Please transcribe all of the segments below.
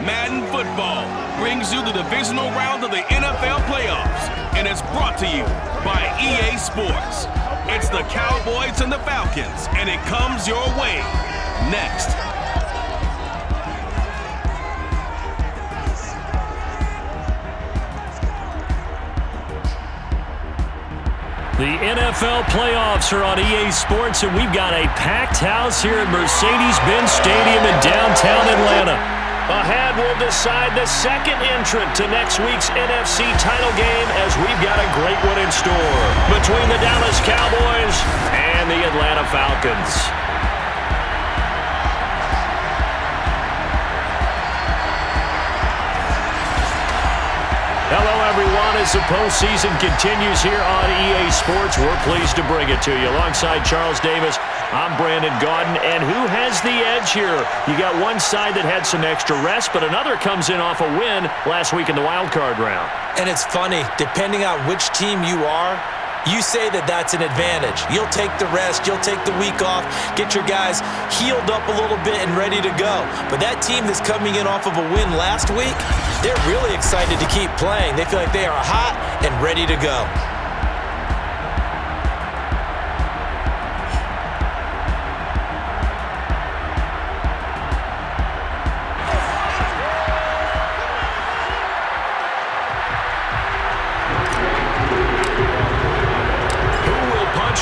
Madden Football brings you the divisional round of the NFL playoffs, and it's brought to you by EA Sports. It's the Cowboys and the Falcons, and it comes your way next. The NFL playoffs are on EA Sports, and we've got a packed house here at Mercedes-Benz Stadium in downtown Atlanta. Ahead, we'll decide the second entrant to next week's NFC title game, as we've got a great one in store between the Dallas Cowboys and the Atlanta Falcons. Hello, everyone. As the postseason continues here on EA Sports, we're pleased to bring it to you. Alongside Charles Davis, I'm Brandon Gaudin. And who has the edge here? You got one side that had some extra rest, but another comes in off a win last week in the wild card round. And it's funny, depending on which team you are, you say that that's an advantage. You'll take the rest, you'll take the week off, get your guys healed up a little bit and ready to go. But that team that's coming in off of a win last week, they're really excited to keep playing. They feel like they are hot and ready to go.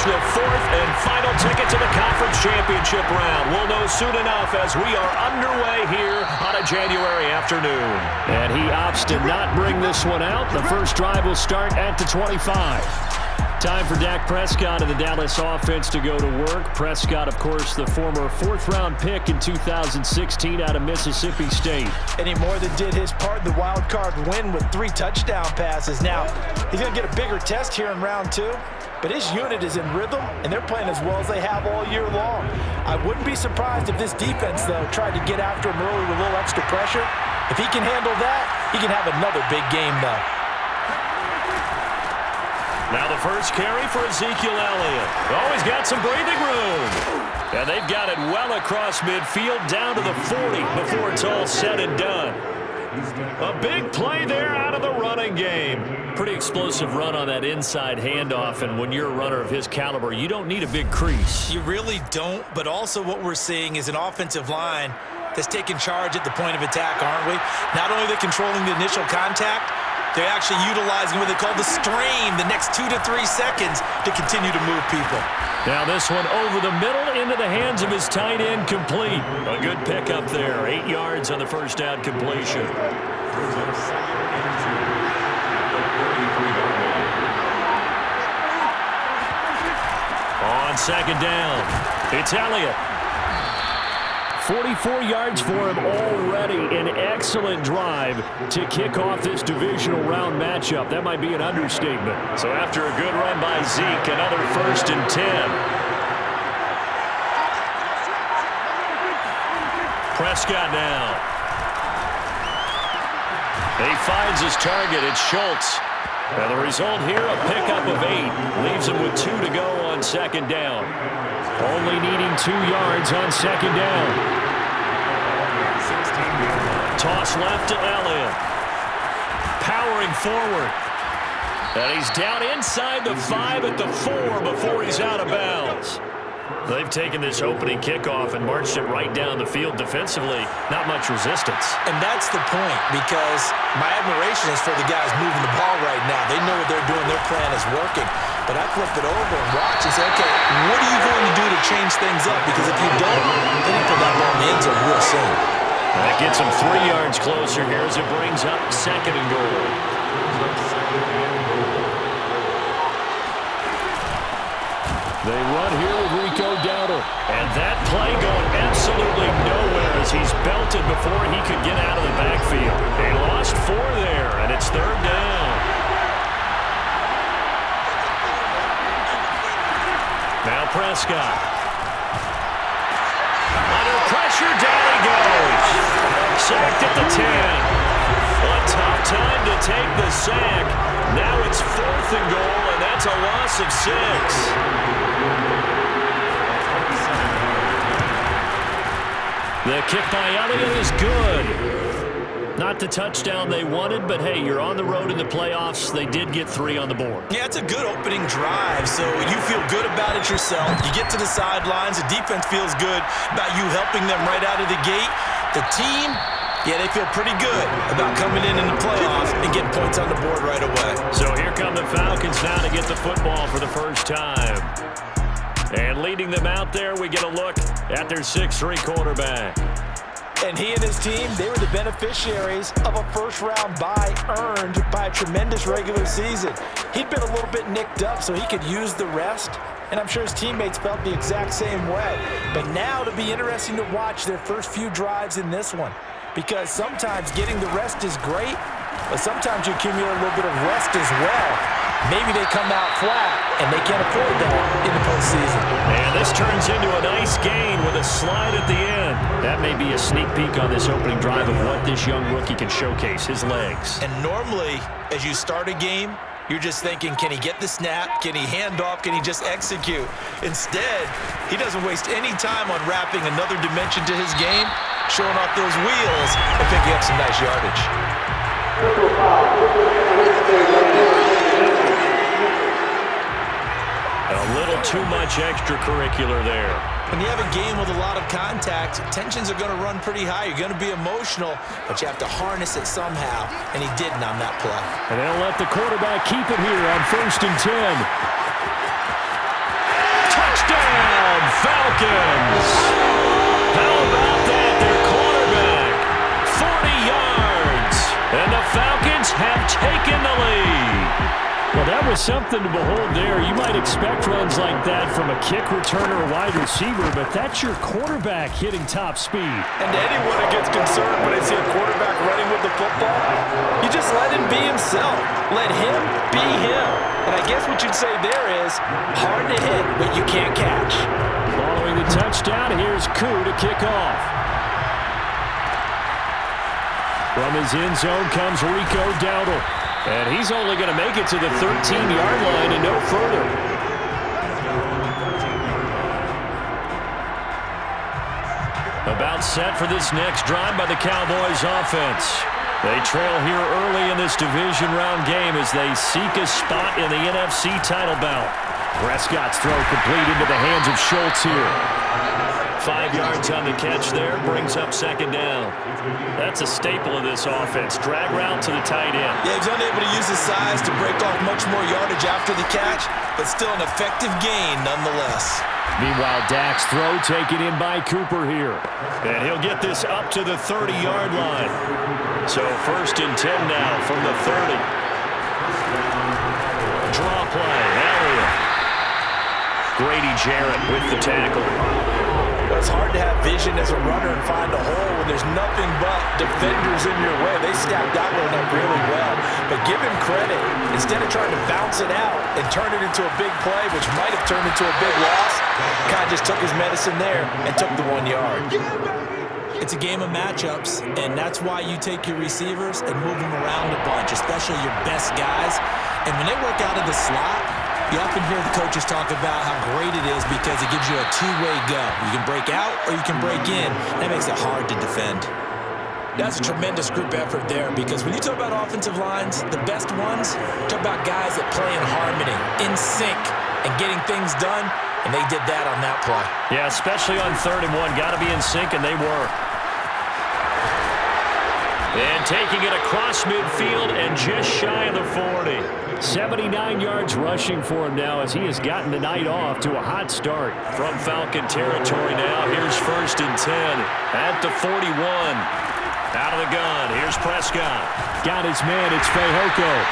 The fourth and final ticket to the conference championship round. We'll know soon enough as we are underway here on a January afternoon. And he opts to not bring this one out. The first drive will start at the 25. Time for Dak Prescott and the Dallas offense to go to work. Prescott, of course, the former fourth-round pick in 2016 out of Mississippi State. And he more than did his part in the wild card win with 3 touchdown passes. Now, he's going to get a bigger test here in round 2. But his unit is in rhythm, and they're playing as well as they have all year long. I wouldn't be surprised if this defense, though, tried to get after him early with a little extra pressure. If he can handle that, he can have another big game, though. Now the first carry for Ezekiel Elliott. Oh, he's got some breathing room. And they've got it well across midfield down to the 40 before it's all said and done. A big play there out of the running game. Pretty explosive run on that inside handoff, and when you're a runner of his caliber, you don't need a big crease. You really don't, but also what we're seeing is an offensive line that's taking charge at the point of attack, aren't we? Not only are they controlling the initial contact, they're actually utilizing what they call the strain the next 2 to 3 seconds to continue to move people. Now this one over the middle into the hands of his tight end, complete. A good pickup there. 8 yards on the first down completion. On second down, it's Elliott. 44 yards for him already. An excellent drive to kick off this divisional round matchup. That might be an understatement. So after a good run by Zeke, another 1st and 10. Prescott now. He finds his target. It's Schultz. And the result here, a pickup of 8. Leaves him with 2 to go on second down. Only needing 2 yards on second down. Toss left to Elliott. Powering forward. And he's down inside the 5 at the 4 before he's out of bounds. They've taken this opening kickoff and marched it right down the field defensively. Not much resistance. And that's the point, because my admiration is for the guys moving the ball right now. They know what they're doing. Their plan is working. But I flip it over and watch and say, okay, what are you going to do to change things up? Because if you don't, then you put that ball in the end zone real soon. That gets him 3 yards closer here as it brings up 2nd and goal. They run here with Rico Dowdle. And that play going absolutely nowhere as he's belted before he could get out of the backfield. They lost 4 there, and it's 3rd down. Now Prescott. Under pressure, down he goes. Sacked at the 10. A tough time to take the sack. Now it's 4th and goal, and that's a loss of 6. The kick by Elliott is good. Not the touchdown they wanted, but hey, you're on the road in the playoffs. They did get 3 on the board. Yeah, it's a good opening drive, so you feel good about it yourself. You get to the sidelines, the defense feels good about you helping them right out of the gate. The team, yeah, they feel pretty good about coming in the playoffs and getting points on the board right away. So here come the Falcons now to get the football for the first time. And leading them out there, we get a look at their 6'3" quarterback. And he and his team, they were the beneficiaries of a first-round bye earned by a tremendous regular season. He'd been a little bit nicked up, so he could use the rest. And I'm sure his teammates felt the exact same way. But now it'll be interesting to watch their first few drives in this one. Because sometimes getting the rest is great, but sometimes you accumulate a little bit of rest as well. Maybe they come out flat, and they can't afford that in the postseason. And this turns into a nice gain with a slide at the end. That may be a sneak peek on this opening drive of what this young rookie can showcase, his legs. And normally, as you start a game, you're just thinking, can he get the snap? Can he hand off? Can he just execute? Instead, he doesn't waste any time on wrapping another dimension to his game, showing off those wheels, and picking up some nice yardage. A little too much extracurricular there. When you have a game with a lot of contact, tensions are going to run pretty high. You're going to be emotional, but you have to harness it somehow, and he didn't on that play. And they'll let the quarterback keep it here on 1st and 10. Touchdown, Falcons! How about that? Their quarterback, 40 yards, and the Falcons have taken the lead. Well, that was something to behold there. You might expect runs like that from a kick returner or wide receiver, but that's your quarterback hitting top speed. And to anyone that gets concerned when they see a quarterback running with the football, you just let him be himself. Let him be him. And I guess what you'd say there is hard to hit, but you can't catch. Following the touchdown, here's Koo to kick off. From his end zone comes Rico Dowdle. And he's only going to make it to the 13-yard line and no further. About set for this next drive by the Cowboys offense. They trail here early in this division round game as they seek a spot in the NFC title bout. Prescott's throw complete into the hands of Schultz here. 5 yards on the catch there, brings up 2nd down. That's a staple of this offense. Drag route to the tight end. Yeah, he's unable to use his size to break off much more yardage after the catch, but still an effective gain nonetheless. Meanwhile, Dak's throw taken in by Cooper here. And he'll get this up to the 30-yard line. So 1st and 10 now from the 30. Draw play, Elliott. Grady Jarrett with the tackle. It's hard to have vision as a runner and find a hole when there's nothing but defenders in your way. They stacked that one up really well. But give him credit. Instead of trying to bounce it out and turn it into a big play, which might have turned into a big loss, kind of just took his medicine there and took the 1 yard. It's a game of matchups, and that's why you take your receivers and move them around a bunch, especially your best guys. And when they work out of the slot, you often hear the coaches talk about how great it is because it gives you a two-way go. You can break out or you can break in. That makes it hard to defend. That's a tremendous group effort there because when you talk about offensive lines, the best ones, talk about guys that play in harmony, in sync, and getting things done, and they did that on that play. Yeah, especially on 3rd and 1. Got to be in sync, and they were. And taking it across midfield and just shy of the 40. 79 yards rushing for him now as he has gotten the night off to a hot start. From Falcon territory now, here's 1st and 10 at the 41. Out of the gun, here's Prescott. Got his man, it's Fehoko.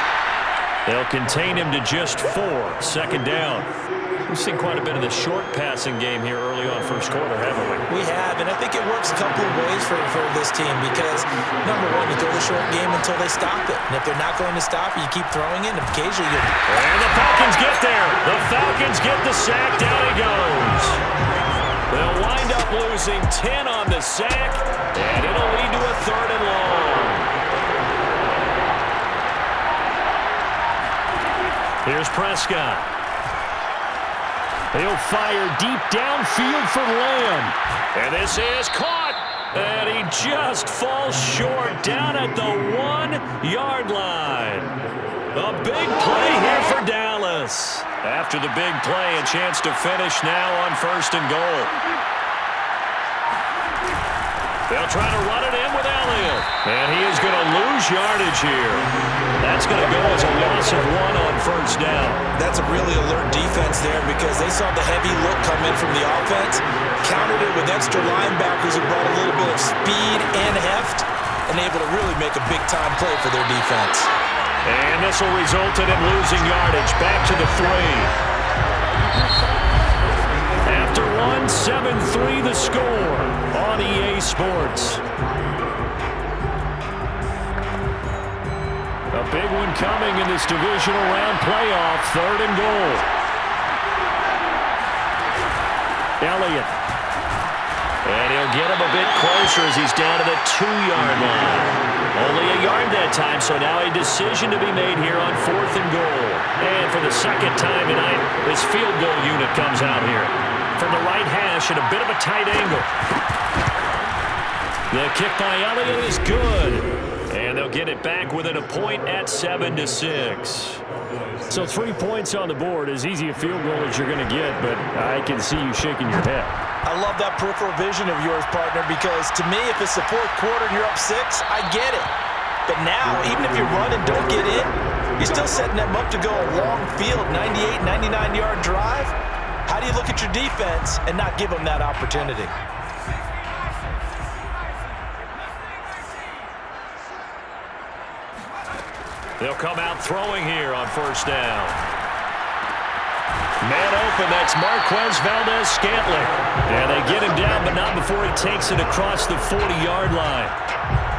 They'll contain him to just 4, 2nd down. We've seen quite a bit of the short passing game here early on 1st quarter, haven't we? We have, and I think it works a couple of ways for this team because, number one, you throw the short game until they stop it. And if they're not going to stop it, you keep throwing it, and occasionally you'll... And the Falcons get there. The Falcons get the sack. Down he goes. They'll wind up losing 10 on the sack, and it'll lead to a 3rd and long. Here's Prescott. He'll fire deep downfield for Lamb. And this is caught. And he just falls short down at the 1-yard line. A big play here for Dallas. After the big play, a chance to finish now on 1st and goal. They'll try to run it in with Elliott. And he is going to lose yardage here. That's going to go as a loss of 1 on 1st down. That's a really alert defense there because they saw the heavy look come in from the offense, countered it with extra linebackers who brought a little bit of speed and heft, and able to really make a big-time play for their defense. And this will result in him losing yardage. Back to the 3. After 1, 7-3 the score on EA Sports. A big one coming in this divisional round playoff. 3rd and goal. Elliott. And he'll get him a bit closer as he's down to the 2-yard line. Only a yard that time, so now a decision to be made here on 4th and goal. And for the 2nd time tonight, this field goal unit comes out here. From the right hash at a bit of a tight angle. The kick by Elliott is good. And they'll get it back within a point at 7-6. So 3 points on the board, as easy a field goal as you're going to get, but I can see you shaking your head. I love that peripheral vision of yours, partner, because to me, if it's the 4th quarter and you're up 6, I get it. But now, even if you run and don't get in, you're still setting them up to go a long field, 98, 99-yard drive. How do you look at your defense and not give them that opportunity? They'll come out throwing here on 1st down. Man open, that's Marquez Valdez-Scantling. And they get him down, but not before he takes it across the 40-yard line.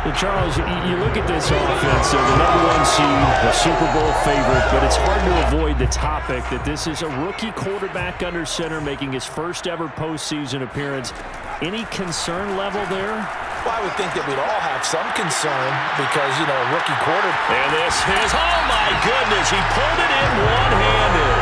Well, Charles, you look at this offense, they're the #1 seed, the Super Bowl favorite, but it's hard to avoid the topic that this is a rookie quarterback under center making his first ever postseason appearance. Any concern level there? Well, I would think that we'd all have some concern because, you know, a rookie quarterback. And this is, oh my goodness, he pulled it in one-handed.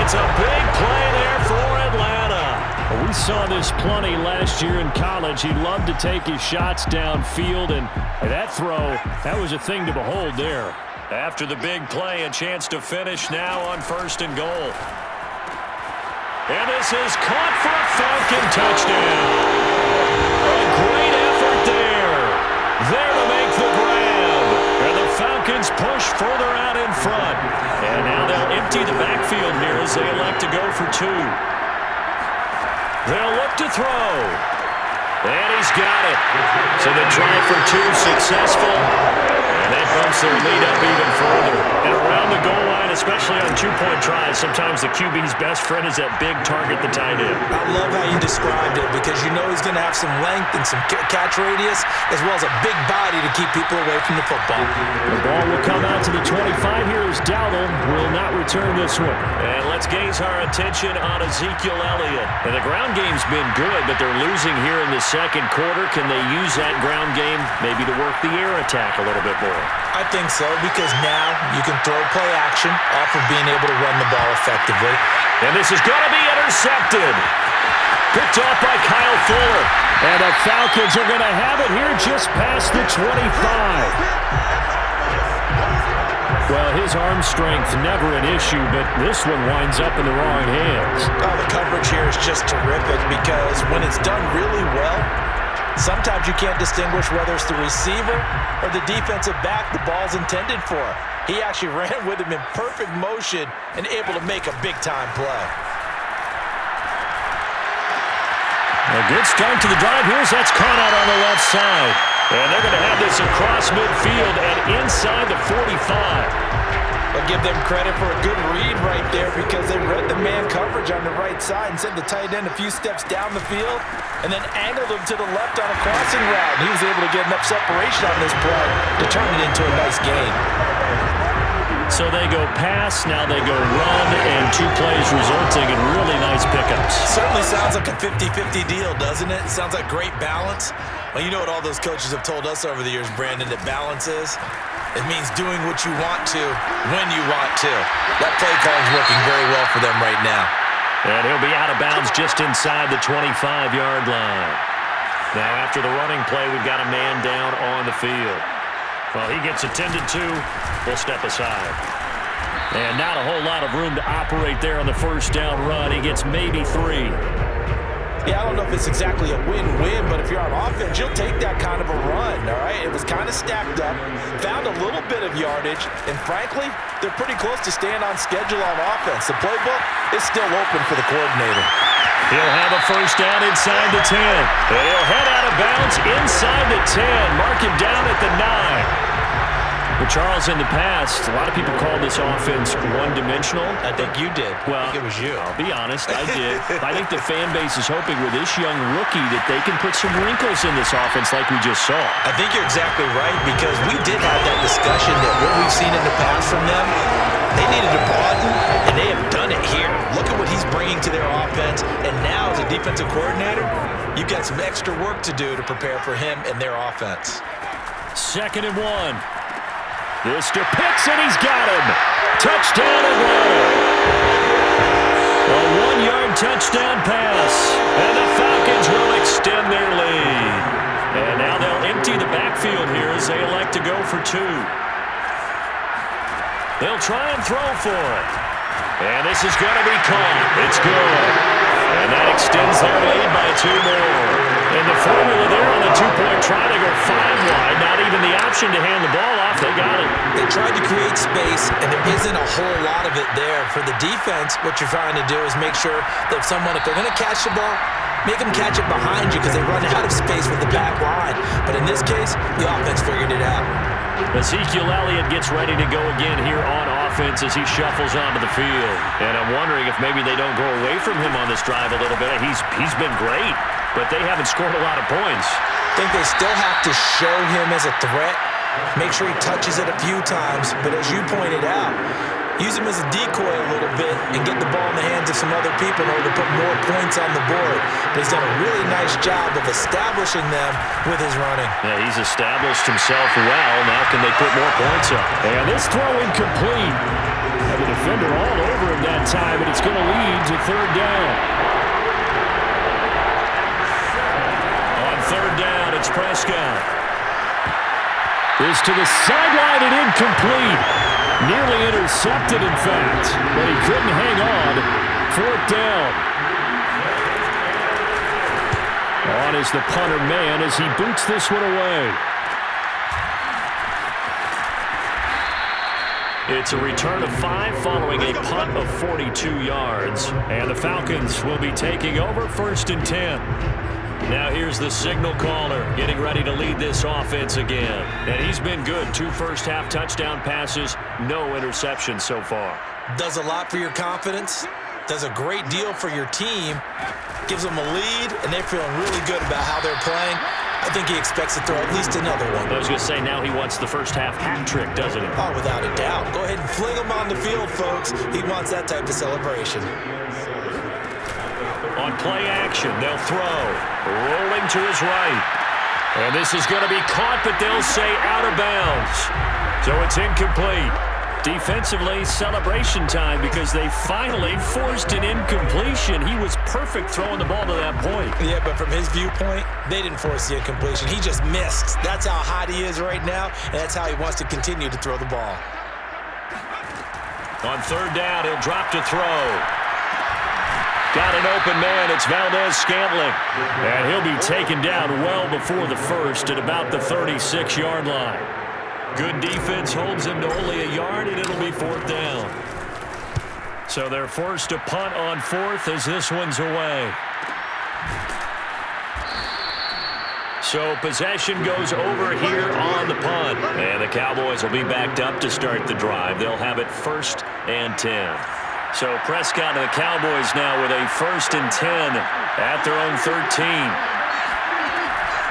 It's a big play there for Atlanta. Well, we saw this plenty last year in college. He loved to take his shots downfield, and that throw, that was a thing to behold there. After the big play, a chance to finish now on 1st and goal. And this is caught for a Falcon touchdown. A great effort there. There to make the grab. And the Falcons push further out in front. And now they'll empty the backfield here as they elect to go for 2. They'll look to throw. And he's got it. So the try for 2 successful. And that bumps their lead up even further. And around the goal line, especially on 2-point tries, sometimes the QB's best friend is that big target, the tight end. I love how you described it because you know he's going to have some length and some catch radius as well as a big body to keep people away from the football. The ball will come out to the 25 here as Dowdle will not return this one. And let's gaze our attention on Ezekiel Elliott. And the ground game's been good, but they're losing here in the 2nd quarter. Can they use that ground game maybe to work the air attack a little bit more? I think so because now you can throw play action off of being able to run the ball effectively. And this is going to be intercepted. Picked off by Kyle Fuller. And the Falcons are going to have it here just past the 25. Well, his arm strength never an issue, but this one winds up in the wrong hands. Oh, the coverage here is just terrific because when it's done really well, sometimes you can't distinguish whether it's the receiver or the defensive back the ball's intended for. He actually ran with him in perfect motion and able to make a big-time play. A good start to the drive here as that's caught out on the left side. And they're going to have this across midfield and inside the 45. I'll give them credit for a good read right there because they read the man coverage on the right side and sent the tight end a few steps down the field and then angled him to the left on a crossing route. And he was able to get enough separation on this play to turn it into a nice gain. So they go pass, now they go run, and 2 plays resulting in really nice pickups. Certainly sounds like a 50-50 deal, doesn't it? Sounds like great balance. Well, you know what all those coaches have told us over the years, Brandon, that balance is? It means doing what you want to, when you want to. That play call is working very well for them right now. And he'll be out of bounds just inside the 25-yard line. Now after the running play, we've got a man down on the field. Well, he gets attended to. We'll step aside. And not a whole lot of room to operate there on the first down run. He gets maybe 3. Yeah, I don't know if it's exactly a win-win, but if you're on offense, you'll take that kind of a run, all right? It was kind of stacked up, found a little bit of yardage, and frankly, they're pretty close to staying on schedule on offense. The playbook is still open for the coordinator. He'll have a first down inside the 10. And he'll head out of bounds inside the 10. Mark him down at the 9. But Charles, in the past, a lot of people call this offense one-dimensional. I think you did. Well, I think it was you. I'll be honest, I did. I think the fan base is hoping with this young rookie that they can put some wrinkles in this offense like we just saw. I think you're exactly right, because we did have that discussion that what we've seen in the past from them, they needed to broaden, and they have done it here. Look at what he's bringing to their offense, and now as a defensive coordinator, you've got some extra work to do to prepare for him and their offense. 2nd and 1. This to Pitts, and he's got him. Touchdown Atlanta. A 1-yard touchdown pass, and the Falcons will extend their lead. And now they'll empty the backfield here as they elect to go for 2. They'll try and throw for it. And this is going to be caught. It's good. And that extends their lead by 2 more. And the formula there on the 2-point try to go 5 wide. Not even the option to hand the ball off. They got it. They tried to create space, and there isn't a whole lot of it there. For the defense, what you're trying to do is make sure that if they're going to catch the ball, make them catch it behind you because they run out of space with the back line. But in this case, the offense figured it out. Ezekiel Elliott gets ready to go again here on offense as he shuffles onto the field. And I'm wondering if maybe they don't go away from him on this drive a little bit. He's been great, but they haven't scored a lot of points. I think they still have to show him as a threat. Make sure he touches it a few times. But as you pointed out, use him as a decoy a little bit and get the ball in the hands of some other people in order to put more points on the board. But he's done a really nice job of establishing them with his running. Yeah, he's established himself well. Now can they put more points up? And this throw incomplete. And the defender all over him that time, and it's going to lead to 3rd down. On 3rd down, it's Prescott. This to the sideline and incomplete. Nearly intercepted, in fact, but he couldn't hang on. 4th down. On is the punter man as he boots this one away. It's a return of 5 following a punt of 42 yards. And the Falcons will be taking over 1st and 10. Now here's the signal caller getting ready to lead this offense again. And he's been good. 2 first-half touchdown passes, no interceptions so far. Does a lot for your confidence. Does a great deal for your team. Gives them a lead, and they're feeling really good about how they're playing. I think he expects to throw at least another one. I was going to say, now he wants the first-half hat trick, doesn't he? Oh, without a doubt. Go ahead and fling him on the field, folks. He wants that type of celebration. On play action, they'll throw. Rolling to his right. And this is going to be caught, but they'll say out of bounds. So it's incomplete. Defensively, celebration time because they finally forced an incompletion. He was perfect throwing the ball to that point. Yeah, but from his viewpoint, they didn't force the incompletion. He just missed. That's how hot he is right now, and that's how he wants to continue to throw the ball. On 3rd down, he'll drop to throw. Got an open man. It's Valdez-Scantling. And he'll be taken down well before the first at about the 36-yard line. Good defense holds him to only a yard, and it'll be 4th down. So they're forced to punt on 4th as this one's away. So possession goes over here on the punt. And the Cowboys will be backed up to start the drive. They'll have it 1st and 10. So Prescott and the Cowboys now with a 1st and 10 at their own 13.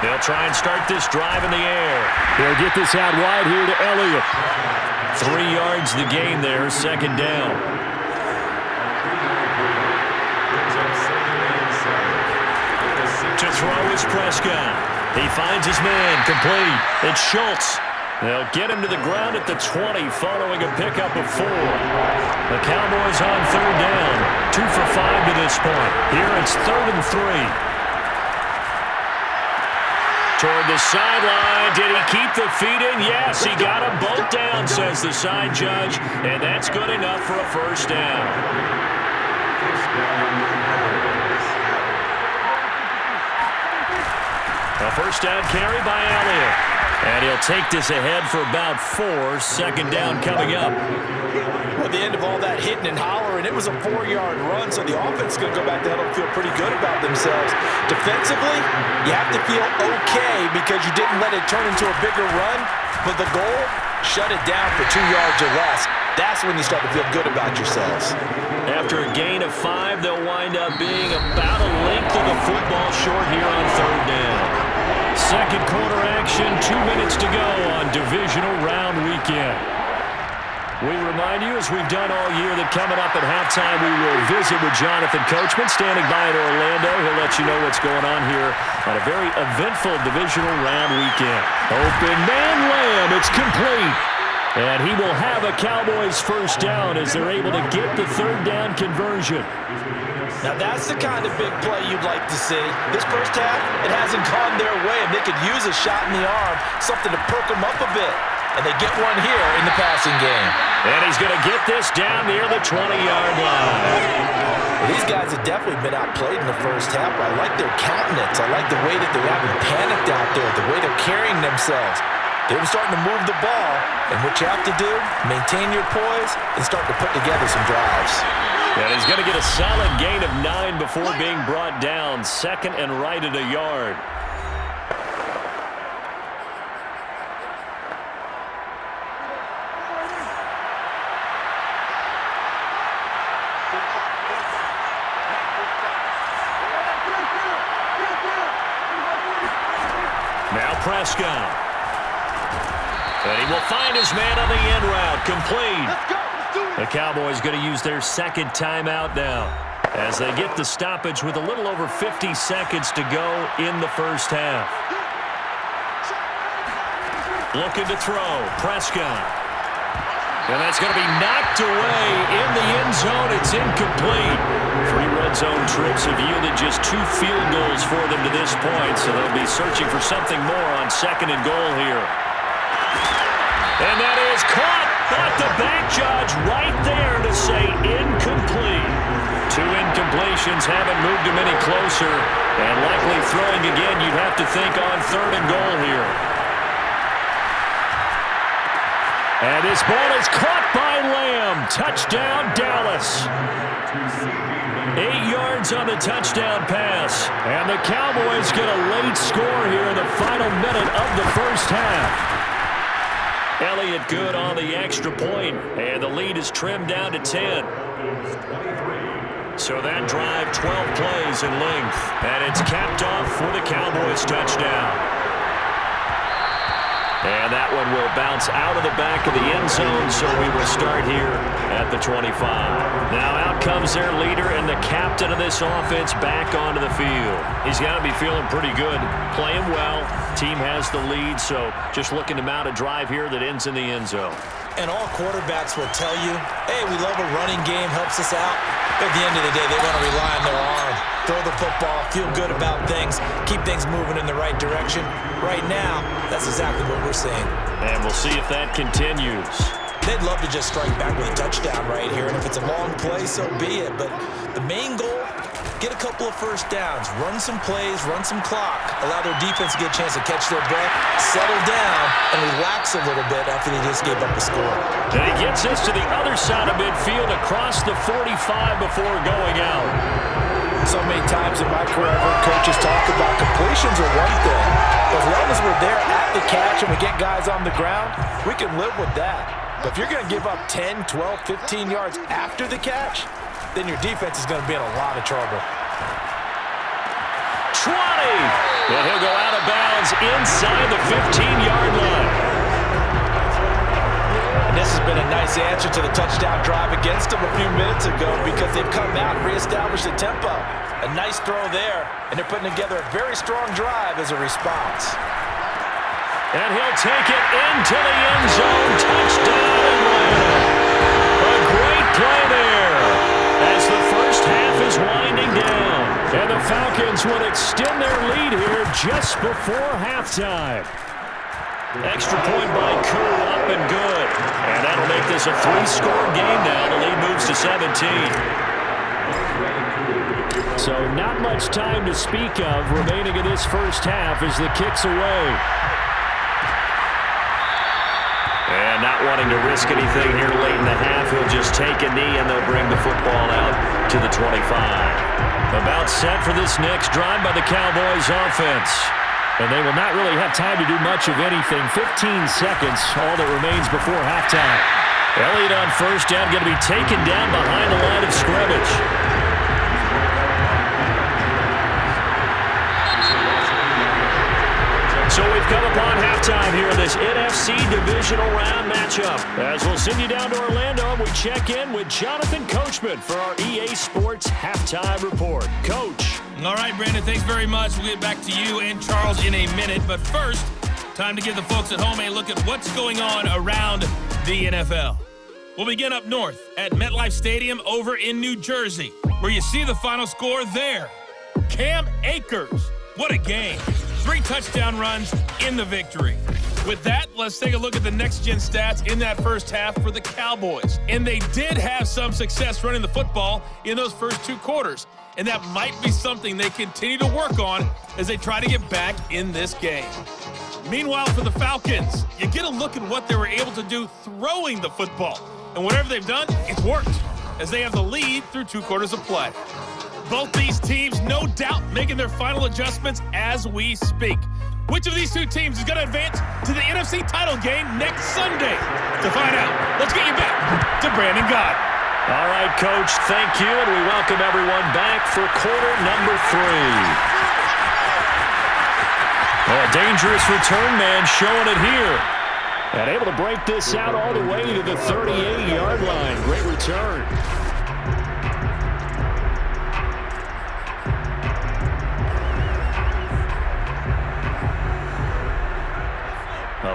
They'll try and start this drive in the air. They'll get this out wide here to Elliott. 3 yards the gain there, 2nd down. To throw is Prescott. He finds his man, complete. It's Schultz. They'll get him to the ground at the 20 following a pickup of 4. The Cowboys on 3rd down. 2 for 5 to this point. Here it's 3rd and 3. Toward the sideline. Did he keep the feet in? Yes, he got them both down, says the side judge. And that's good enough for a first down. A first down carry by Elliott. And he'll take this ahead for about 4. Second down coming up. At the end of all that hitting and hollering, it was a 4-yard run, so the offense is going to go back to huddle and feel pretty good about themselves. Defensively, you have to feel okay because you didn't let it turn into a bigger run, but the goal, shut it down for 2 yards or less. That's when you start to feel good about yourselves. After a gain of 5, they'll wind up being about a length of the football short here on third down. Second quarter action, 2 minutes to go on Divisional Round Weekend. We remind you, as we've done all year, that coming up at halftime, we will visit with Jonathan Coachman standing by in Orlando. He'll let you know what's going on here on a very eventful Divisional Round Weekend. Open man Lamb, it's complete. And he will have a Cowboys first down as they're able to get the third down conversion. Now that's the kind of big play you'd like to see. This first half, it hasn't gone their way, and they could use a shot in the arm, something to perk them up a bit. And they get one here in the passing game. And he's going to get this down near the 20-yard line. Well, these guys have definitely been outplayed in the first half. I like their countenance. I like the way that they haven't panicked out there, the way they're carrying themselves. They were starting to move the ball, and what you have to do, maintain your poise and start to put together some drives. And he's going to get a solid gain of 9 before being brought down. Second and right at a yard. Now Prescott. And he will find his man on the end route. Complete. The Cowboys going to use their second timeout now as they get the stoppage with a little over 50 seconds to go in the first half. Looking to throw. Prescott. And that's going to be knocked away in the end zone. It's incomplete. 3 red zone trips have yielded just 2 field goals for them to this point, so they'll be searching for something more on second and goal here. And that is caught. But the back judge right there to say incomplete. 2 incompletions haven't moved him any closer. And likely throwing again, you'd have to think on third and goal here. And this ball is caught by Lamb. Touchdown, Dallas. 8 yards on the touchdown pass. And the Cowboys get a late score here in the final minute of the first half. Elliott good on the extra point, and the lead is trimmed down to 10. So that drive, 12 plays in length, and it's capped off with a Cowboys touchdown. And that one will bounce out of the back of the end zone, so we will start here at the 25. Now out comes their leader and the captain of this offense back onto the field. He's got to be feeling pretty good, playing well. Team has the lead, so just looking to mount a drive here that ends in the end zone. And all quarterbacks will tell you, hey, we love a running game, helps us out. But at the end of the day, they want to rely on their arm. Throw the football, feel good about things, keep things moving in the right direction. Right now, that's exactly what we're seeing. And we'll see if that continues. They'd love to just strike back with a touchdown right here. And if it's a long play, so be it. But the main goal, get a couple of first downs, run some plays, run some clock, allow their defense to get a chance to catch their breath, settle down, and relax a little bit after they just gave up a score. And he gets us to the other side of midfield across the 45 before going out. So many times in my career, I've heard coaches talk about completions are one thing. But as long as we're there at the catch and we get guys on the ground, we can live with that. But if you're going to give up 10, 12, 15 yards after the catch, then your defense is going to be in a lot of trouble. 20! And he'll go out of bounds inside the 15-yard line. And this has been a nice answer to the touchdown drive against them a few minutes ago because they've come out and reestablished the tempo. A nice throw there, and they're putting together a very strong drive as a response. And he'll take it into the end zone. Touchdown, Atlanta. A great play there as the first half is winding down. And the Falcons will extend their lead here just before halftime. Extra point by Koo, up and good. And that'll make this a 3-score game now. The lead moves to 17. So not much time to speak of remaining in this first half as the kick's away. And not wanting to risk anything here late in the half, he'll just take a knee and they'll bring the football out to the 25. About set for this next drive by the Cowboys offense. And they will not really have time to do much of anything. 15 seconds, all that remains before halftime. Elliott on first down, going to be taken down behind the line of scrimmage. So we've come upon halftime here in this NFC Divisional Round matchup. As we'll send you down to Orlando, we check in with Jonathan Coachman for our EA Sports Halftime Report. Coach. All right, Brandon, thanks very much. We'll get back to you and Charles in a minute. But first, time to give the folks at home a look at what's going on around the NFL. We'll begin up north at MetLife Stadium over in New Jersey, where you see the final score there. Cam Akers. What a game. 3 touchdown runs in the victory. With that, let's take a look at the next-gen stats in that first half for the Cowboys. And they did have some success running the football in those first 2 quarters. And that might be something they continue to work on as they try to get back in this game. Meanwhile, for the Falcons, you get a look at what they were able to do throwing the football. And whatever they've done, it's worked, as they have the lead through 2 quarters of play. Both these teams, no doubt, making their final adjustments as we speak. Which of these 2 teams is going to advance to the NFC title game next Sunday? To find out, let's get you back to Brandon Gott. All right, Coach, thank you, and we welcome everyone back for quarter number 3. A dangerous return man showing it here. And able to break this out all the way to the 38-yard line. Great return.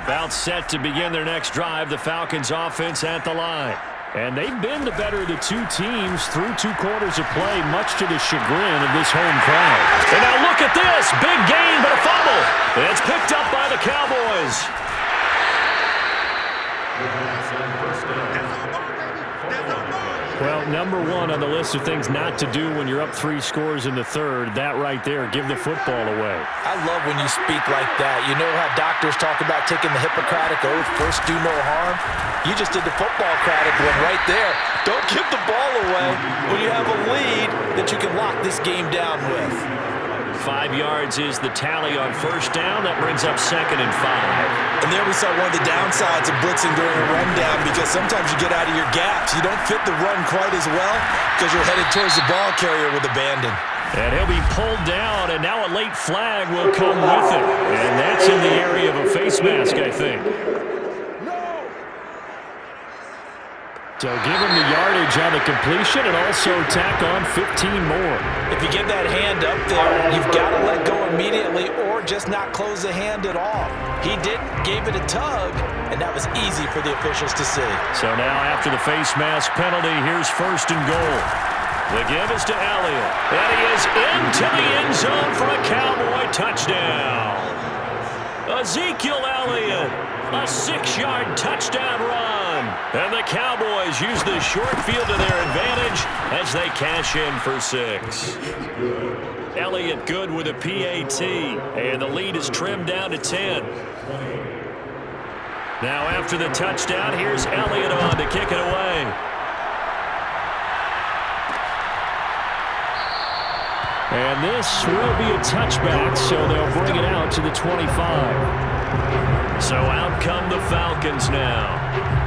About set to begin their next drive, the Falcons offense at the line. And they've been the better of the 2 teams through 2 quarters of play, much to the chagrin of this home crowd. And now look at this. Big gain, but a fumble. It's picked up by the Cowboys. Well, number 1 on the list of things not to do when you're up 3 scores in the third, that right there, give the football away. I love when you speak like that. You know how doctors talk about taking the Hippocratic Oath, first do no harm? You just did the football-cratic one right there. Don't give the ball away when you have a lead that you can lock this game down with. 5 yards is the tally on first down. That brings up 2nd and 5. And there we saw one of the downsides of blitzing during a rundown, because sometimes you get out of your gaps. You don't fit the run quite as well because you're headed towards the ball carrier with abandon. And he'll be pulled down, and now a late flag will come with it. And that's in the area of a face mask, I think. So give him the yardage on the completion and also tack on 15 more. If you give that hand up there, you've got to let go immediately or just not close the hand at all. He didn't, gave it a tug, and that was easy for the officials to see. So now after the face mask penalty, here's 1st and goal. The give is to Elliott. And he is into the end zone for a Cowboy touchdown. Ezekiel Elliott, a 6-yard touchdown run. And the Cowboys use the short field to their advantage as they cash in for 6. Elliott good with a PAT, and the lead is trimmed down to 10. Now after the touchdown, here's Elliott on to kick it away. And this will be a touchback, so they'll bring it out to the 25. So out come the Falcons now.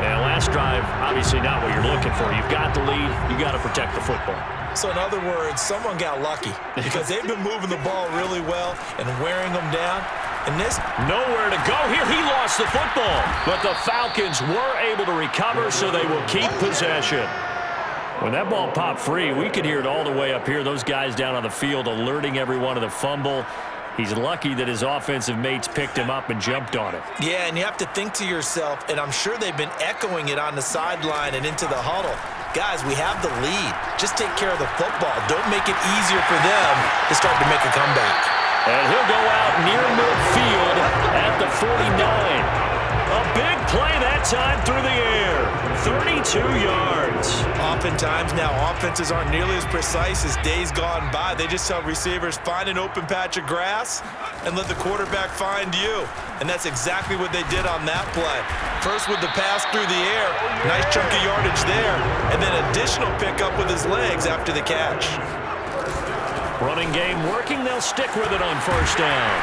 And last drive, obviously not what you're looking for. You've got the lead. You got to protect the football. So in other words, someone got lucky because they've been moving the ball really well and wearing them down. And this, nowhere to go here. He lost the football. But the Falcons were able to recover, so they will keep possession. When that ball popped free, we could hear it all the way up here. Those guys down on the field alerting everyone of the fumble. He's lucky that his offensive mates picked him up and jumped on it. Yeah, and you have to think to yourself, and I'm sure they've been echoing it on the sideline and into the huddle. Guys, we have the lead. Just take care of the football. Don't make it easier for them to start to make a comeback. And he'll go out A big play that time through the air. 32 yards. Oftentimes now, offenses aren't nearly as precise as days gone by. They just tell receivers, find an open patch of grass and let the quarterback find you. And that's exactly what they did on that play. First with the pass through the air, nice chunk of yardage there, and then additional pickup with his legs after the catch. Running game working, they'll stick with it on first down.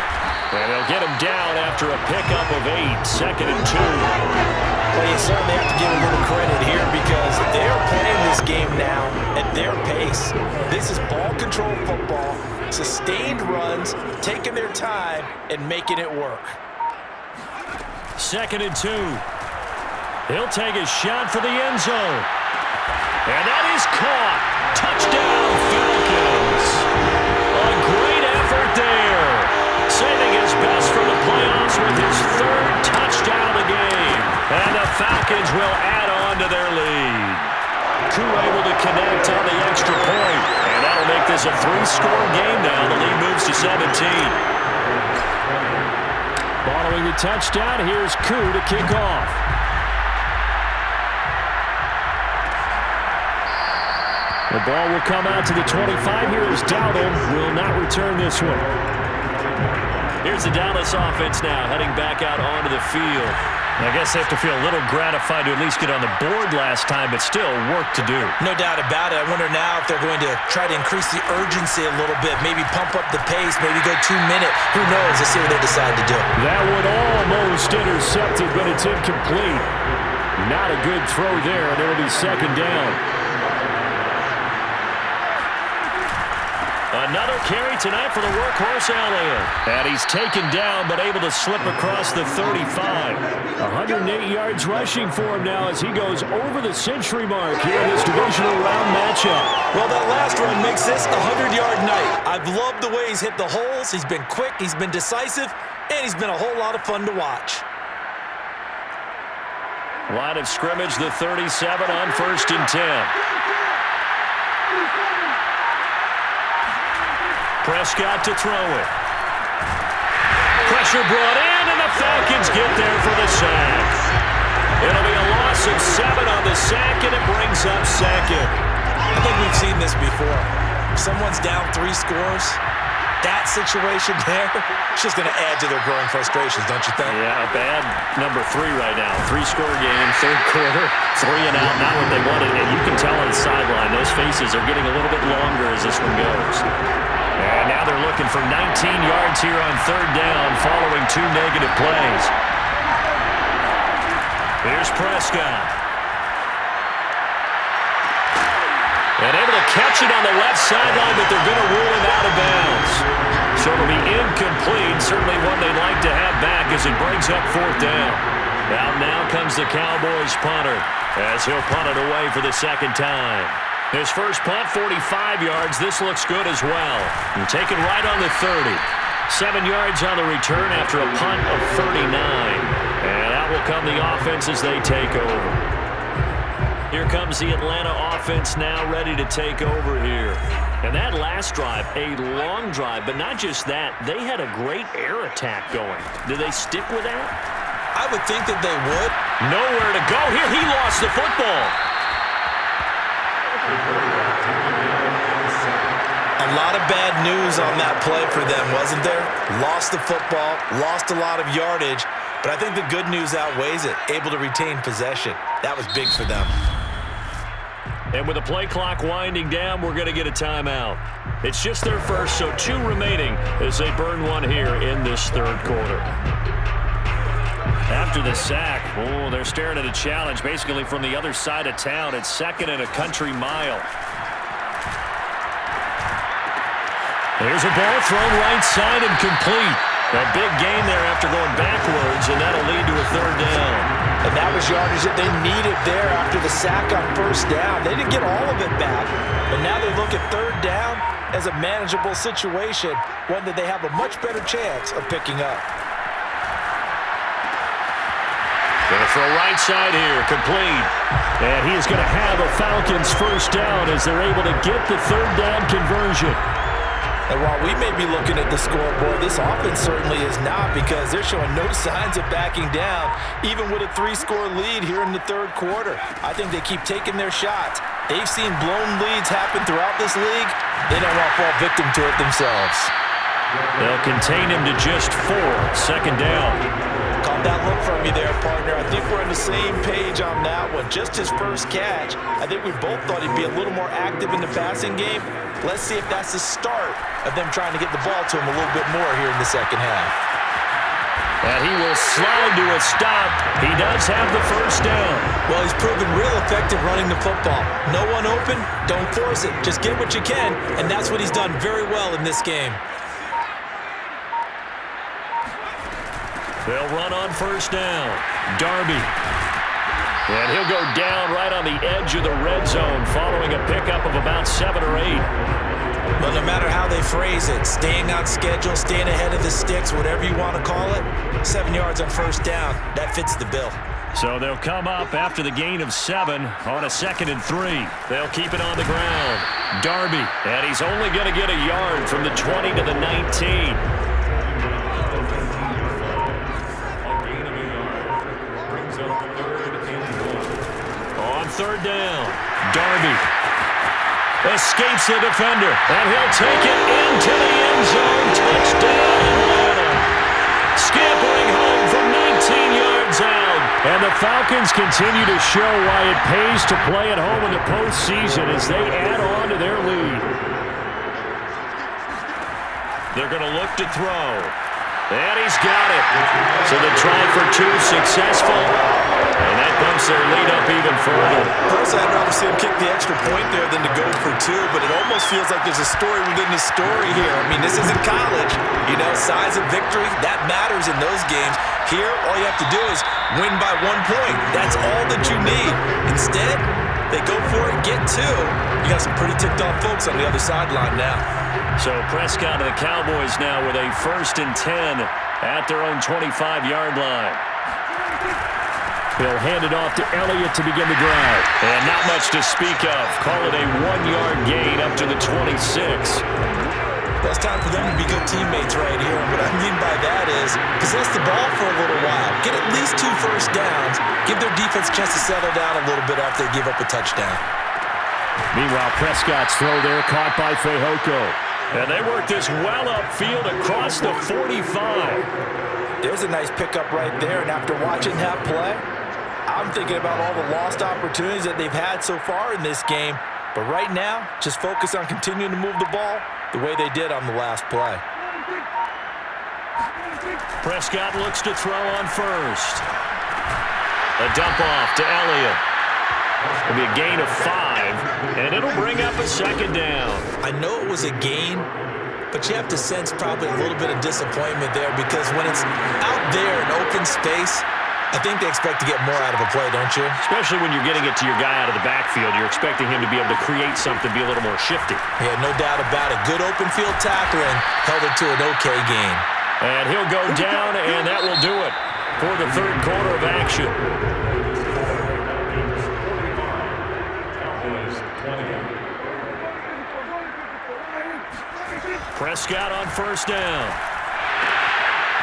And they'll get him down after a pickup of 8, 2nd and 2. Well, you certainly have to give a little credit here because they're playing this game now at their pace. This is ball control football, sustained runs, taking their time and making it work. 2nd and 2. He'll take a shot for the end zone. And that is caught. Touchdown, Falcons. A great effort there. Saving his best for the playoffs with his 3rd touchdown of the game. And the Falcons will add on to their lead. Koo able to connect on the extra point. And that'll make this a 3-score game now. The lead moves to 17. Following the touchdown, here's Koo to kick off. The ball will come out to the 25 here as Dowdle will not return this one. Here's the Dallas offense now heading back out onto the field. I guess they have to feel a little gratified to at least get on the board last time, but still work to do. No doubt about it. I wonder now if they're going to try to increase the urgency a little bit, maybe pump up the pace, maybe go 2-minute. Who knows? Let's see what they decide to do. That one almost intercepted, but it's incomplete. Not a good throw there, and it'll be 2nd down. Another carry tonight for the workhorse Elliott. And he's taken down but able to slip across the 35. 108 yards rushing for him now as he goes over the century mark here in this divisional round matchup. Well, that last run makes this a 100-yard night. I've loved the way he's hit the holes. He's been quick, he's been decisive, and he's been a whole lot of fun to watch. Line of scrimmage, the 37 on 1st and 10. Prescott to throw it. Pressure brought in, and the Falcons get there for the sack. It'll be a loss of 7 on the sack, and it brings up 2nd. I think we've seen this before. If someone's down 3 scores, that situation there, it's just going to add to their growing frustrations, don't you think? Yeah, a bad number 3 right now. 3-score game, 3rd quarter, 3 and out, not what they wanted. And you can tell on the sideline, those faces are getting a little bit longer as this one goes. And now they're looking for 19 yards here on 3rd down following 2 negative plays. Here's Prescott. And able to catch it on the left sideline, but they're going to rule him out of bounds. So it'll be incomplete, certainly one they'd like to have back as it brings up 4th down. Now comes the Cowboys punter as he'll punt it away for the 2nd time. His first punt, 45 yards. This looks good as well. And taken right on the 30. 7 yards on the return after a punt of 39. And out will come the offense as they take over. Here comes the Atlanta offense now ready to take over here. And that last drive, a long drive, but not just that. They had a great air attack going. Do they stick with that? I would think that they would. Nowhere to go here. He lost the football. A lot of bad news on that play for them, wasn't there? Lost the football, lost a lot of yardage, but I think the good news outweighs it. Able to retain possession. That was big for them. And with the play clock winding down, we're going to get a timeout. It's just their first, so 2 remaining as they burn one here in this 3rd quarter. After the sack, they're staring at a challenge basically from the other side of town. It's 2nd and a country mile. There's a ball thrown right side and complete. A big gain there after going backwards, and that'll lead to a 3rd down. And that was yardage that they needed there after the sack on 1st down. They didn't get all of it back, but now they look at 3rd down as a manageable situation, one that they have a much better chance of picking up. Going to throw right side here, complete. And he is going to have a Falcons 1st down as they're able to get the 3rd down conversion. And while we may be looking at the scoreboard, this offense certainly is not, because they're showing no signs of backing down, even with a 3-score lead here in the third quarter. I think they keep taking their shots. They've seen blown leads happen throughout this league. They don't want to fall victim to it themselves. They'll contain him to just 4. Second down. Caught that look from you there, partner. I think we're on the same page on that one. Just his first catch. I think we both thought he'd be a little more active in the passing game. Let's see if that's the start of them trying to get the ball to him a little bit more here in the second half. And he will slide to a stop. He does have the first down. Well, he's proven real effective running the football. No one open, don't force it. Just get what you can, and that's what he's done very well in this game. They'll run on first down. Darby. And he'll go down right on the edge of the red zone following a pickup of about 7 or 8. But no matter how they phrase it, staying on schedule, staying ahead of the sticks, whatever you want to call it, 7 yards on first down, that fits the bill. So they'll come up after the gain of 7 on a 2nd and 3. They'll keep it on the ground. Darby. And he's only going to get a yard from the 20 to the 19. Third down. Darby escapes the defender, and he'll take it into the end zone. Touchdown, Atlanta. Scampering home from 19 yards out. And the Falcons continue to show why it pays to play at home in the postseason as they add on to their lead. They're going to look to throw. And he's got it. So the try for 2 successful. And that bumps their lead up even further. Personally, I'd rather see him kick the extra point there than to go for 2, but it almost feels like there's a story within the story here. I mean, this isn't college. You know, size of victory, that matters in those games. Here, all you have to do is win by 1 point. That's all that you need. Instead, they go for it, get 2. You got some pretty ticked-off folks on the other sideline now. So Prescott and the Cowboys now with a 1st and 10 at their own 25-yard line. He'll hand it off to Elliott to begin the drive. And not much to speak of. Call it a 1-yard gain up to the 26. Well, it's time for them to be good teammates right here. And what I mean by that is possess the ball for a little while. Get at least 2 first downs. Give their defense a chance to settle down a little bit after they give up a touchdown. Meanwhile, Prescott's throw there caught by Fehoko. And they work this well upfield across the 45. There's a nice pickup right there. And after watching that play, I'm thinking about all the lost opportunities that they've had so far in this game. But right now, just focus on continuing to move the ball the way they did on the last play. Prescott looks to throw on first. A dump off to Elliott. It'll be a gain of 5, and it'll bring up a 2nd down. I know it was a gain, but you have to sense probably a little bit of disappointment there, because when it's out there in open space, I think they expect to get more out of a play, don't you? Especially when you're getting it to your guy out of the backfield. You're expecting him to be able to create something, be a little more shifty. Yeah, no doubt about it. Good open field tackling held it to an okay gain. And he'll go down, and that will do it for the third quarter of action. Prescott on first down.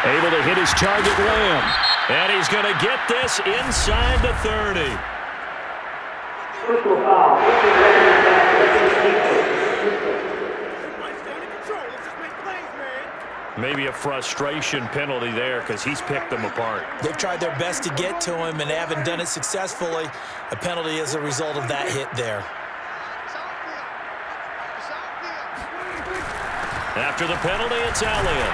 Able to hit his target, Lamb. And he's going to get this inside the 30. Maybe a frustration penalty there because he's picked them apart. They've tried their best to get to him and haven't done it successfully. A penalty as a result of that hit there. After the penalty, it's Elliott.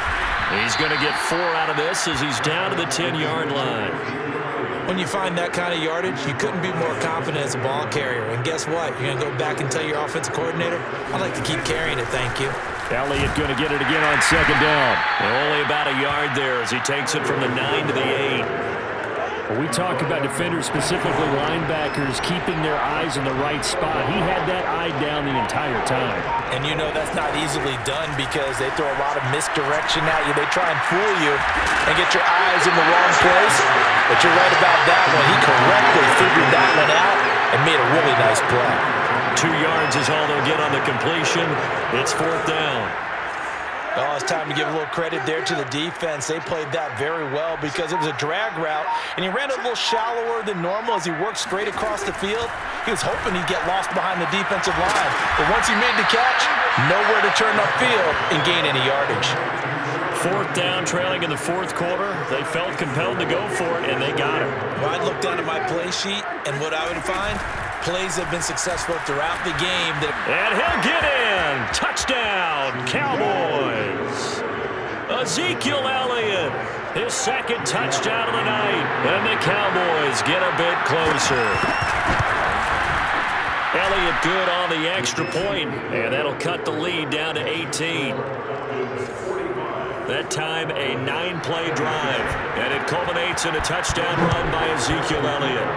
He's going to get 4 out of this as he's down to the 10-yard line. When you find that kind of yardage, you couldn't be more confident as a ball carrier. And guess what? You're going to go back and tell your offensive coordinator, I'd like to keep carrying it, thank you. Elliott going to get it again on 2nd down. Only about a yard there as he takes it from the 9 to the 8. When we talk about defenders, specifically linebackers, keeping their eyes in the right spot, he had that eye down the entire time. And you know that's not easily done because they throw a lot of misdirection at you. They try and fool you and get your eyes in the wrong place. But you're right about that one. He correctly figured that one out and made a really nice play. 2 yards is all they'll get on the completion. It's 4th down. Oh, it's time to give a little credit there to the defense. They played that very well because it was a drag route, and he ran a little shallower than normal as he worked straight across the field. He was hoping he'd get lost behind the defensive line, but once he made the catch, nowhere to turn upfield and gain any yardage. 4th down, trailing in the 4th quarter. They felt compelled to go for it, and they got it. Well, I'd look down at my play sheet, and what I would find, plays have been successful throughout the game. And he'll get in. Touchdown, Cowboys. Ezekiel Elliott, his 2nd touchdown of the night. And the Cowboys get a bit closer. Elliott good on the extra point, and that'll cut the lead down to 18. That time a 9-play drive, and it culminates in a touchdown run by Ezekiel Elliott.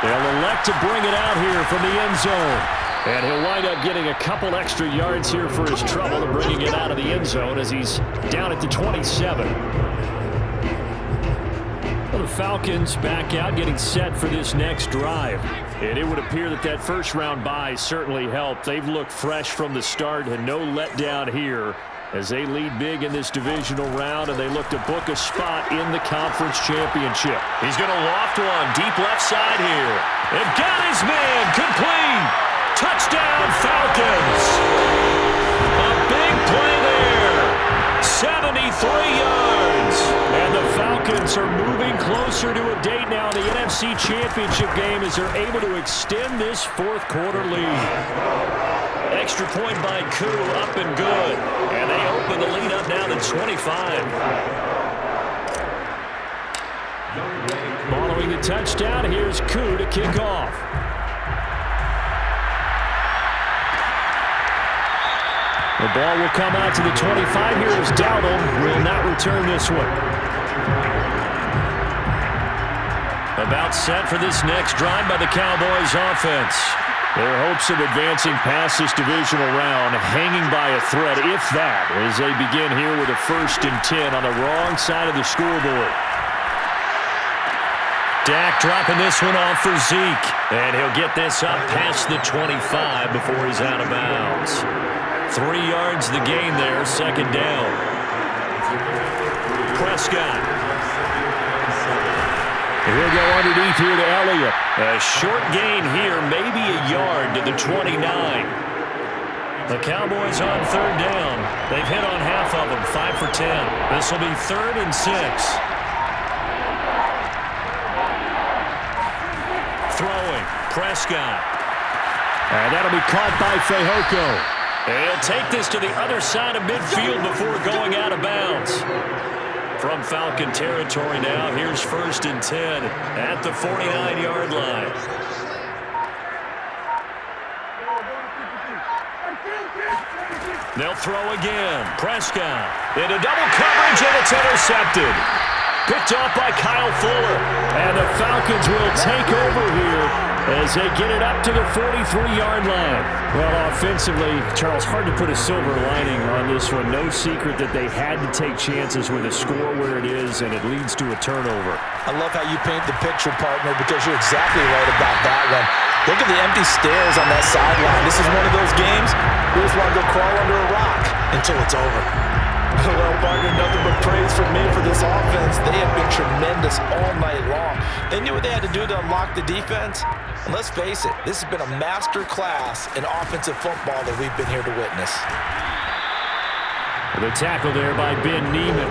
They'll elect to bring it out here from the end zone. And he'll wind up getting a couple extra yards here for his trouble and bringing it out of the end zone as he's down at the 27. Well, the Falcons back out, getting set for this next drive. And it would appear that that first-round bye certainly helped. They've looked fresh from the start and no letdown here as they lead big in this divisional round, and they look to book a spot in the conference championship. He's going to loft one deep left side here. And got his man complete. Touchdown, Falcons. A big play there. 73 yards. And the Falcons are moving closer to a date now in the NFC Championship game as they're able to extend this 4th quarter lead. Extra point by Koo, up and good. And they open the lead up now to 25. Following the touchdown, here's Koo to kick off. The ball will come out to the 25 here as Dowdle will not return this one. About set for this next drive by the Cowboys offense. Their hopes of advancing past this divisional round hanging by a thread, if that, as they begin here with a 1st and 10 on the wrong side of the scoreboard. Dak dropping this one off for Zeke. And he'll get this up past the 25 before he's out of bounds. 3 yards the gain there, 2nd down. Prescott. He'll go underneath here to Elliott. A short gain here, maybe a yard to the 29. The Cowboys on 3rd down. They've hit on half of them, 5 for 10. This will be 3rd and 6. Throwing, Prescott. And that'll be caught by Fehoko. And he'll take this to the other side of midfield before going out of bounds. From Falcon territory now, here's 1st and 10 at the 49-yard line. They'll throw again. Prescott into double coverage, and it's intercepted. Picked off by Kyle Fuller. And the Falcons will take over here as they get it up to the 43-yard line. Well, offensively, Charles, hard to put a silver lining on this one. No secret that they had to take chances with a score where it is, and it leads to a turnover. I love how you paint the picture, partner, because you're exactly right about that one. Look at the empty stairs on that sideline. This is one of those games you just want to go crawl under a rock until it's over. Well, partner, nothing but praise from me for this offense. They have been tremendous all night long. They knew what they had to do to unlock the defense. And let's face it, this has been a master class in offensive football that we've been here to witness. The tackle there by Ben Neiman.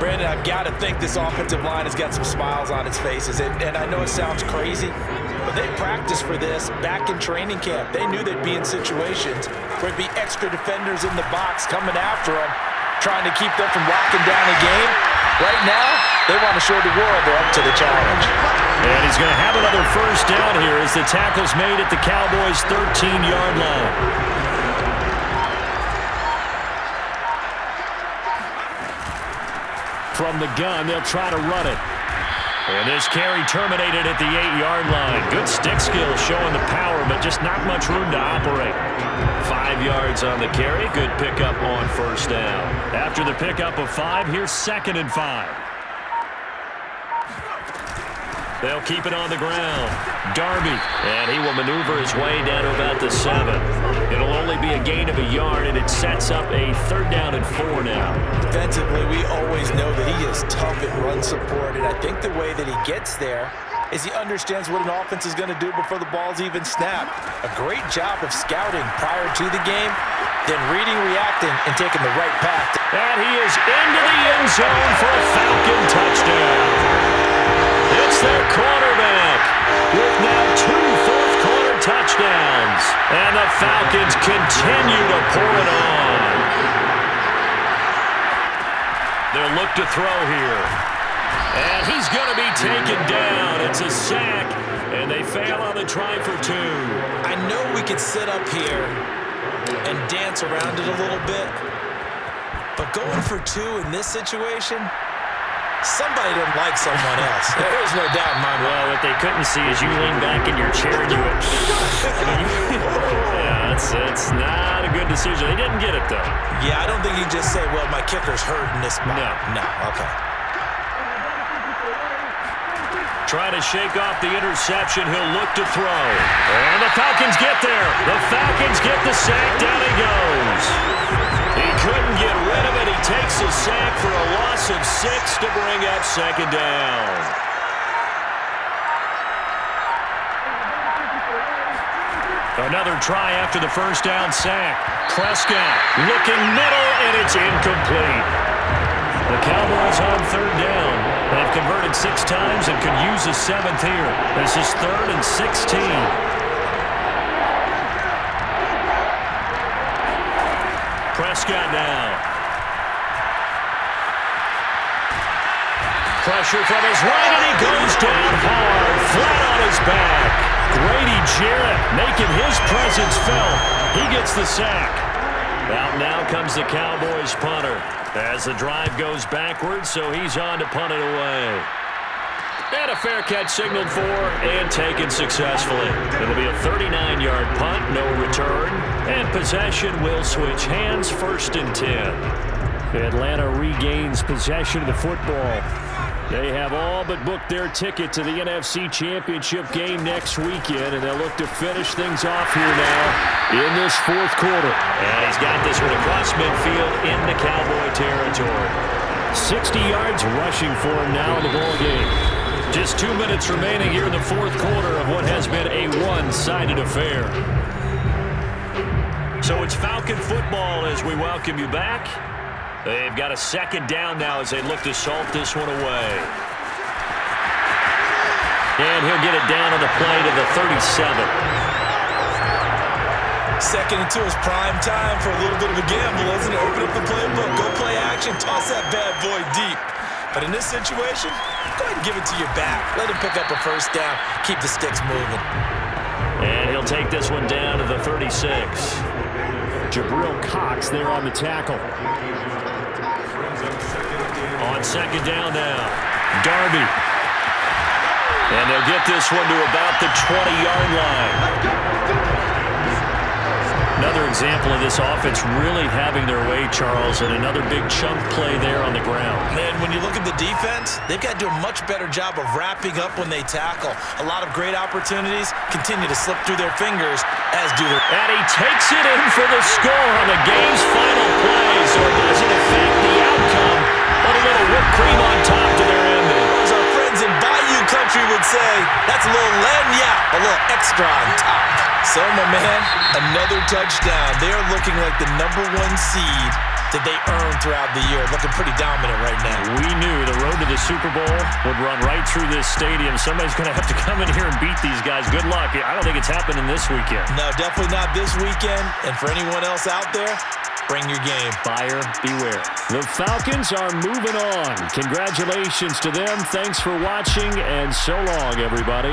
Brandon, I've got to think this offensive line has got some smiles on its faces. And I know it sounds crazy, but they practiced for this back in training camp. They knew they'd be in situations where there'd be extra defenders in the box coming after them, trying to keep them from locking down a game. Right now, they want to show the world they're up to the challenge. And he's going to have another 1st down here as the tackle's made at the Cowboys' 13-yard line. From the gun, they'll try to run it. And this carry terminated at the 8-yard line. Good stick skill showing the power, but just not much room to operate. 5 yards on the carry. Good pickup on 1st down. After the pickup of 5, here's 2nd and 5. They'll keep it on the ground. Darby, and he will maneuver his way down to about the 7. It'll only be a gain of a yard, and it sets up a 3rd down and 4 now. Defensively, we always know that he is tough at run support, and I think the way that he gets there is he understands what an offense is going to do before the ball's even snapped. A great job of scouting prior to the game, then reading, reacting, and taking the right path. And he is into the end zone for a Falcon touchdown. It's their quarterback with now 2 fourth-quarter touchdowns. And the Falcons continue to pour it on. They'll look to throw here. And he's going to be taken down. It's a sack, and they fail on the try for 2. I know we could sit up here and dance around it a little bit, but going for 2 in this situation, somebody doesn't like someone else. There's no doubt in my mind. Well, what they couldn't see is you lean back in your chair and you went, yeah, it's not a good decision. They didn't get it, though. Yeah, I don't think you just say, well, my kicker's hurt in this spot. No, okay. Try to shake off the interception. He'll look to throw. And the Falcons get there. The Falcons get the sack. Down he goes. He couldn't get rid of it. He takes a sack for a loss of 6 to bring up 2nd down. Another try after the 1st down sack. Prescott looking middle, and it's incomplete. The Cowboys on 3rd down. They've converted 6 times and could use a 7th here. This is 3rd and 16. Prescott now. Pressure from his right, and he goes down hard, flat on his back. Grady Jarrett making his presence felt. He gets the sack. Out now comes the Cowboys punter as the drive goes backwards, so he's on to punt it away. And a fair catch signaled for and taken successfully. It'll be a 39-yard punt, no return, and possession will switch hands, 1st and 10. Atlanta regains possession of the football. They have all but booked their ticket to the NFC Championship game next weekend, and they'll look to finish things off here now in this 4th quarter. And he's got this one across midfield into Cowboy territory. 60 yards rushing for him now in the ball game. Just 2 minutes remaining here in the 4th quarter of what has been a one-sided affair. So it's Falcon football as we welcome you back. They've got a 2nd down now as they look to salt this one away. And he'll get it down on the play to the 37. 2nd and 2 is prime time for a little bit of a gamble, isn't it? Open up the playbook, go play action, toss that bad boy deep. But in this situation, go ahead and give it to your back. Let him pick up a 1st down, keep the sticks moving. And he'll take this one down to the 36. Jabril Cox there on the tackle. On 2nd down now, Darby. And they'll get this one to about the 20-yard line. Another example of this offense really having their way, Charles, and another big chunk play there on the ground. Man, when you look at the defense, they've got to do a much better job of wrapping up when they tackle. A lot of great opportunities continue to slip through their fingers, as do the... And he takes it in for the score on the game's final play, so it doesn't affect the outcome, but a little whipped cream on top to their ending. As our friends in Bayou Country would say, that's a little lagniappe, a little extra on top. So, my man, another touchdown. They are looking like the #1 seed that they earned throughout the year. Looking pretty dominant right now. We knew the road to the Super Bowl would run right through this stadium. Somebody's going to have to come in here and beat these guys. Good luck. I don't think it's happening this weekend. No, definitely not this weekend. And for anyone else out there, bring your game. Buyer beware. The Falcons are moving on. Congratulations to them. Thanks for watching, and so long, everybody.